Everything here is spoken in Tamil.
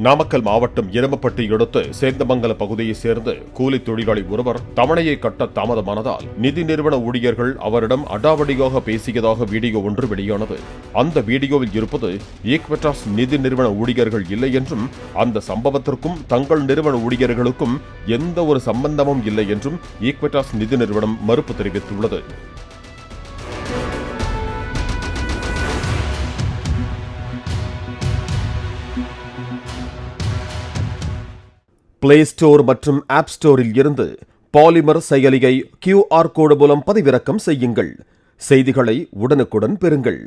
நாமக்கல் மாவட்டம் எருமப்பட்டி அடுத்த சேந்தமங்கல பகுதியைச் சேர்ந்த கூலி தொழிலாளி ஒருவர் தவணையை கட்ட தாமதமானதால் நிதி நிறுவன ஊழியர்கள் அவரிடம் அடாவடியாக பேசியதாக வீடியோ ஒன்று வெளியானது. அந்த வீடியோவில் இருப்பது ஈக்விட்டாஸ் நிதி நிறுவன ஊழியர்கள் இல்லை என்றும் அந்த சம்பவத்திற்கும் தங்கள் நிறுவன ஊழியர்களுக்கும் எந்த ஒரு சம்பந்தமும் இல்லை என்றும் ஈக்விட்டாஸ் நிதி நிறுவனம் மறுப்பு தெரிவித்துள்ளது. பிளே ஸ்டோர் மற்றும் ஆப் ஸ்டோரில் இருந்து பாலிமர் செயலியை QR கோடு மூலம் பதிவிறக்கம் செய்யுங்கள். செய்திகளை உடனுக்குடன் பெறுங்கள்.